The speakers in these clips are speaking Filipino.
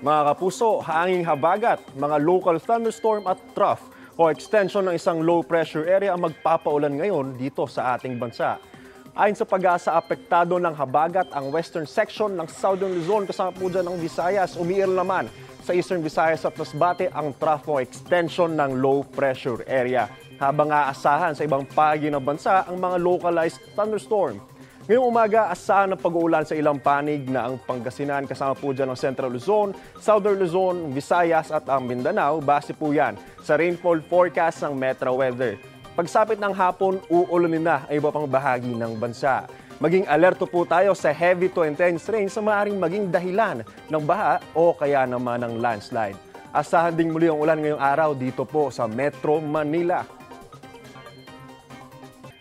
Mga kapuso, hanging habagat, mga local thunderstorm at trough o extension ng isang low pressure area ang magpapaulan ngayon dito sa ating bansa. Ayon sa pag-asa, apektado ng habagat ang western section ng Southern Luzon kasama po dyan ng Visayas. Umiil naman sa Eastern Visayas at Masbate ang trough o extension ng low pressure area. Habang aasahan sa ibang bahagi ng bansa ang mga localized thunderstorm. Ngayong umaga, asahan ng pag-uulan sa ilang panig na ang Pangasinan kasama po dyan ng Central Luzon, Southern Luzon, Visayas at ang Mindanao. Base po yan sa rainfall forecast ng Metro Weather. Pagsapit ng hapon, uulanin na ang iba pang bahagi ng bansa. Maging alerto po tayo sa heavy to intense rain sa maaaring maging dahilan ng baha o kaya naman ng landslide. Asahan ding muli ang ulan ngayong araw dito po sa Metro Manila.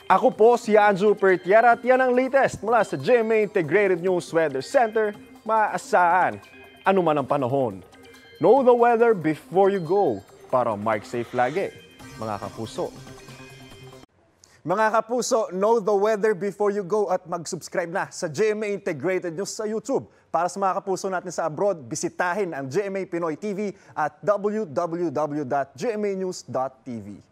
Ako po si Anjo Pertiera at yan ang latest mula sa GMA Integrated News Weather Center. Maasahan anuman ang panahon. Know the weather before you go para mark safe lagi, mga kapuso. Mga kapuso, know the weather before you go at mag-subscribe na sa GMA Integrated News sa YouTube. Para sa mga kapuso natin sa abroad, bisitahin ang GMA Pinoy TV at www.gmanews.tv.